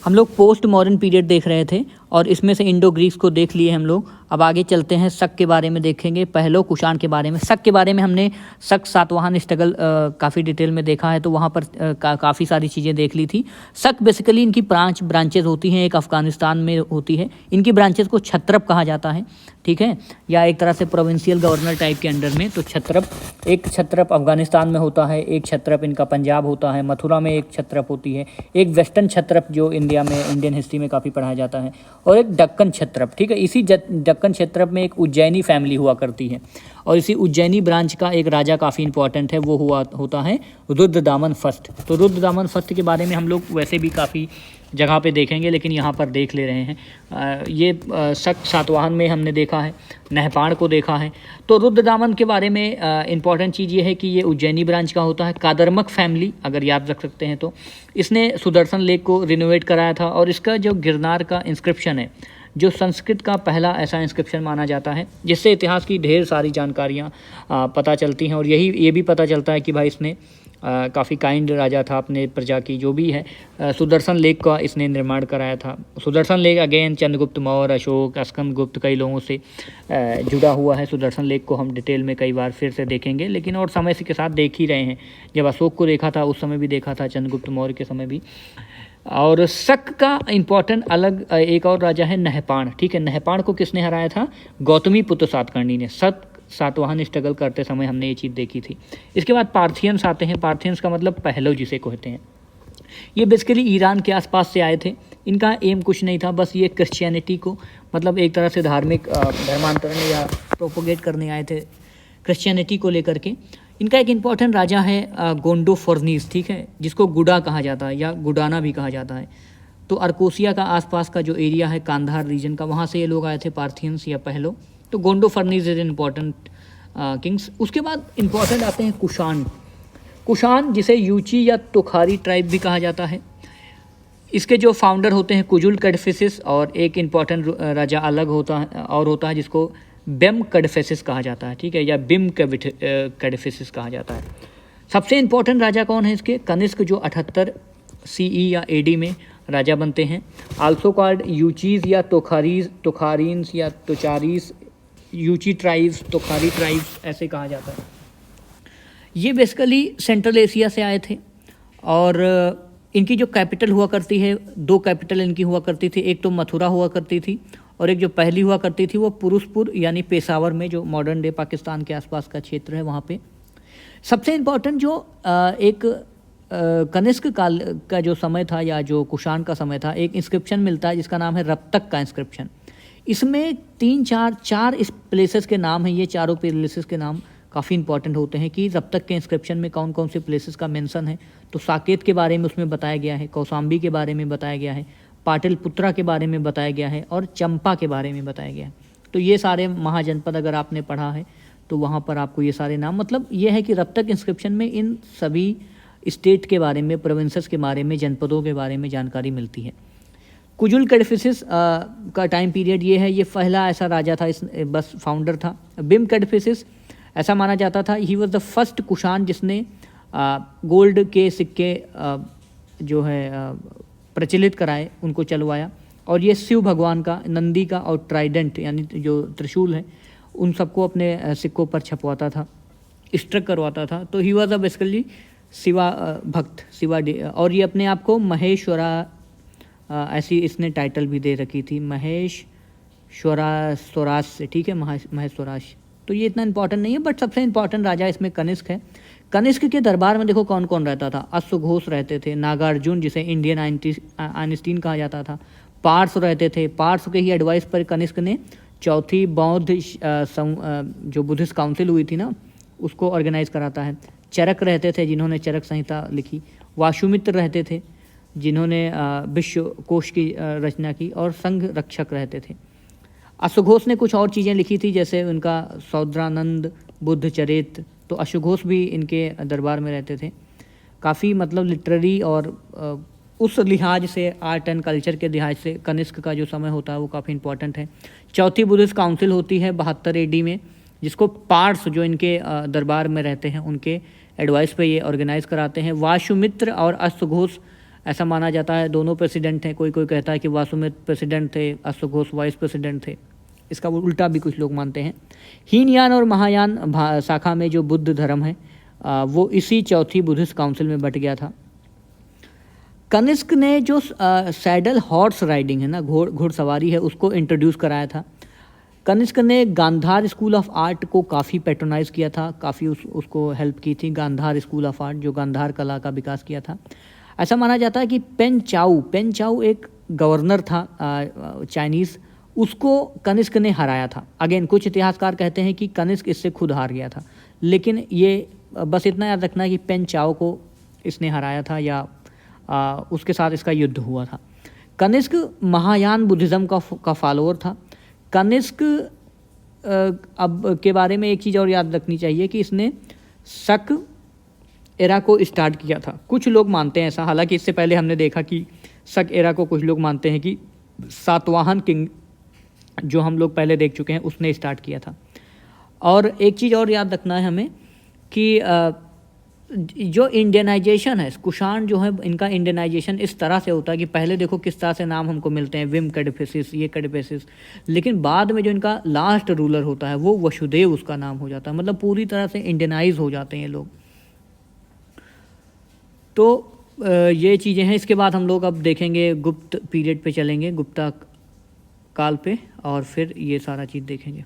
हम लोग post modern period देख रहे थे और इसमें से इंडो ग्रीक्स को देख लिए हम लोग। अब आगे चलते हैं, शक के बारे में देखेंगे, पहलो कुषाण के बारे में। शक के बारे में हमने शक सातवाहन स्ट्रगल काफ़ी डिटेल में देखा है, तो वहाँ पर काफ़ी सारी चीज़ें देख ली थी। शक बेसिकली इनकी ब्रांचेज होती हैं, एक अफगानिस्तान में होती है। इनकी ब्रांचेज को क्षत्रप कहा जाता है, ठीक है, या एक तरह से प्रोविंशियल गवर्नर टाइप के अंडर में। तो क्षत्रप, एक क्षत्रप अफगानिस्तान में होता है, एक क्षत्रप इनका पंजाब होता है, मथुरा में एक क्षत्रप होती है, एक वेस्टर्न क्षत्रप जो इंडिया में इंडियन हिस्ट्री में काफ़ी पढ़ाया जाता है, और एक दक्कन क्षत्रप, ठीक है। इसी दक्कन क्षत्रप में एक उज्जैनी फैमिली हुआ करती है, और इसी उज्जैनी ब्रांच का एक राजा काफ़ी इंपॉर्टेंट है, वो होता है रुद्रदामन फर्स्ट। तो रुद्रदामन फर्स्ट के बारे में हम लोग वैसे भी काफ़ी जगह पे देखेंगे, लेकिन यहाँ पर देख ले रहे हैं। ये शक सातवाहन में हमने देखा है, नहपाण को देखा है। तो रुद्रदामन के बारे में इंपॉर्टेंट चीज़ ये है कि ये उज्जैनी ब्रांच का होता है। कादरमक फैमिली, अगर याद रख सकते हैं तो, इसने सुदर्शन लेक को रिनोवेट कराया था, और इसका जो गिरनार का इंस्क्रिप्शन है, जो संस्कृत का पहला ऐसा इंस्क्रिप्शन माना जाता है, जिससे इतिहास की ढेर सारी जानकारियाँ पता चलती हैं। और ये भी पता चलता है कि भाई इसने काफ़ी काइंड राजा था अपने प्रजा की, जो भी है। सुदर्शन लेक का इसने निर्माण कराया था। सुदर्शन लेक अगेन चंद्रगुप्त मौर्य, अशोक, स्कंदगुप्त, कई लोगों से जुड़ा हुआ है। सुदर्शन लेक को हम डिटेल में कई बार फिर से देखेंगे, लेकिन और समय के साथ देख ही रहे हैं। जब अशोक को देखा था उस समय भी देखा था, चंद्रगुप्त मौर्य के समय भी। और शक का इम्पॉर्टेंट अलग एक और राजा है नहपाण, ठीक है। नहपाण को किसने हराया था? गौतमी पुत्र सातकर्णी ने। सातवाहन स्ट्रगल करते समय हमने ये चीज़ देखी थी। इसके बाद पार्थियंस आते हैं। पार्थियंस का मतलब पहलो जिसे कहते हैं। ये बेसिकली ईरान के आसपास से आए थे। इनका एम कुछ नहीं था, बस ये क्रिश्चियनिटी को, मतलब एक तरह से धार्मिक धर्मांतरण या प्रोपोगेट करने आए थे क्रिश्चियनिटी को लेकर के। इनका एक इम्पॉर्टेंट राजा है गोंडोफोर्निस, ठीक है, जिसको गुडा कहा जाता है या गुडाना भी कहा जाता है। तो अर्कोसिया का आसपास का जो एरिया है, कांधार रीजन का, वहाँ से ये लोग आए थे, पार्थियंस या पहलो। तो गोंडोफोर्निस इज इम्पॉर्टेंट किंग्स। उसके बाद इम्पॉर्टेंट आते हैं कुषाण। कुषाण जिसे यूची या तोखारी ट्राइब भी कहा जाता है। इसके जो फाउंडर होते हैं कुजुल कड़फिसिस, और एक इम्पॉर्टेंट राजा अलग होता है जिसको बेम कड़फिसिस कहा जाता है, ठीक है, या बिम कड़फिसिस कहा जाता है। सबसे इम्पॉर्टेंट राजा कौन है इसके? कनिष्क, जो 78 CE या AD में राजा बनते हैं। आल्सो कॉल्ड यूचीज या तोखारीन्स या तोचारीस, यूची ट्राइब्स, तोखारी ट्राइब्स ऐसे कहा जाता है। ये बेसिकली सेंट्रल एशिया से आए थे, और इनकी जो कैपिटल हुआ करती है, 2 कैपिटल इनकी हुआ करती थी। एक तो मथुरा हुआ करती थी, और एक जो पहली हुआ करती थी वो पुरुषपुर यानी पेशावर में, जो मॉडर्न डे पाकिस्तान के आसपास का क्षेत्र है, वहाँ पे। सबसे इम्पॉर्टेंट जो एक कनिष्क काल का जो समय था, या जो कुषाण का समय था, एक इंस्क्रिप्शन मिलता है जिसका नाम है रप्तक का इंस्क्रिप्शन। इसमें 4 इस प्लेसेस के नाम हैं। ये चारों प्लेसेस के नाम काफ़ी इंपॉर्टेंट होते हैं कि रप्तक के इंस्क्रिप्शन में कौन कौन से प्लेसेस का मेंशन है। तो साकेत के बारे में उसमें बताया गया है, कौसाम्बी के बारे में बताया गया है, पाटलिपुत्रा के बारे में बताया गया है, और चंपा के बारे में बताया गया है। तो ये सारे महाजनपद अगर आपने पढ़ा है तो वहाँ पर आपको ये सारे नाम, मतलब ये है कि रप्तक इंस्क्रिप्शन में इन सभी स्टेट के बारे में, प्रोविंसेस के बारे में, जनपदों के बारे में जानकारी मिलती है। कुजुल कड़फिसिस का टाइम पीरियड ये है, ये पहला ऐसा राजा था, इस बस फाउंडर था। बिम कड़फिसिस ऐसा माना जाता था, he was the first Kushan जिसने गोल्ड के सिक्के जो है प्रचलित कराए, उनको चलवाया। और ये शिव भगवान का, नंदी का, और ट्राइडेंट यानी जो त्रिशूल है, उन सबको अपने सिक्कों पर छपवाता था, स्ट्रक करवाता था। तो he was a basically Shiva भक्त, शिवा। और ये अपने आप को महेश्वरा ऐसी इसने टाइटल भी दे रखी थी, महेश्वरा स्वराज से, ठीक है, महेश्वराज। तो ये इतना इंपॉर्टेंट नहीं है, बट सबसे इंपॉर्टेंट राजा इसमें कनिष्क है। कनिष्क के दरबार में देखो कौन कौन रहता था। अश्वघोष रहते थे, नागार्जुन जिसे इंडियन आइंस्टीन कहा जाता था, पार्स रहते थे। पार्स के ही एडवाइस पर कनिष्क ने चौथी बौद्ध जो बुद्धिस्ट काउंसिल हुई थी ना, उसको ऑर्गेनाइज कराता है। चरक रहते थे, जिन्होंने चरक संहिता लिखी। वासुमित्र रहते थे, जिन्होंने विश्व कोश की रचना की। और संघ रक्षक रहते थे। अश्वघोष ने कुछ और चीज़ें लिखी थी, जैसे उनका सौद्रानंद, बुद्ध चरित। तो अश्वघोष भी इनके दरबार में रहते थे। काफ़ी मतलब लिटरेरी और उस लिहाज से, आर्ट एंड कल्चर के लिहाज से कनिष्क का जो समय होता है वो काफ़ी इंपॉर्टेंट है। चौथी बुद्धिस्ट काउंसिल होती है 72 AD में, जिसको पार्स जो इनके दरबार में रहते हैं उनके एडवाइस पे ये ऑर्गेनाइज कराते हैं। वासुमित्र और अश्वघोष ऐसा माना जाता है दोनों प्रेसिडेंट हैं, कोई कोई कहता है कि वासुमेध प्रेसिडेंट थे, अश्वघोष वाइस प्रेसिडेंट थे, इसका उल्टा भी कुछ लोग मानते हैं। हीनयान और महायान शाखा में जो बुद्ध धर्म है वो इसी चौथी बुद्धिस्ट काउंसिल में बट गया था। कनिष्क ने जो सैडल हॉर्स राइडिंग है ना, घुड़सवारी है, उसको इंट्रोड्यूस कराया था। कनिष्क ने गांधार स्कूल ऑफ आर्ट को काफ़ी पैट्रोनाइज किया था, काफ़ी उसको हेल्प की थी। गांधार स्कूल ऑफ आर्ट जो गांधार कला का विकास किया था। ऐसा माना जाता है कि पेन चाऊ एक गवर्नर था चाइनीज़, उसको कनिष्क ने हराया था। अगेन कुछ इतिहासकार कहते हैं कि कनिष्क इससे खुद हार गया था, लेकिन ये बस इतना याद रखना है कि पेन चाओ को इसने हराया था या उसके साथ इसका युद्ध हुआ था। कनिष्क महायान बुद्धिज़्म का फॉलोअर था। कनिष्क अब के बारे में एक चीज़ और याद रखनी चाहिए कि इसने शक एरा को स्टार्ट किया था। कुछ लोग मानते हैं ऐसा, हालांकि इससे पहले हमने देखा कि शक एरा को कुछ लोग मानते हैं कि सातवाहन किंग जो हम लोग पहले देख चुके हैं उसने स्टार्ट किया था। और एक चीज़ और याद रखना है हमें कि जो इंडियनाइजेशन है, कुषाण जो है इनका इंडियनाइजेशन इस तरह से होता है कि पहले देखो किस तरह से नाम हमको मिलते हैं, विम कैडफिसिस, ये कैडफिसिस, लेकिन बाद में जो इनका लास्ट रूलर होता है वो वसुदेव उसका नाम हो जाता है। मतलब पूरी तरह से इंडियनाइज हो जाते हैं ये लोग। तो ये चीज़ें हैं। इसके बाद हम लोग अब देखेंगे गुप्त पीरियड पे चलेंगे, गुप्ता काल पे, और फिर ये सारा चीज़ देखेंगे।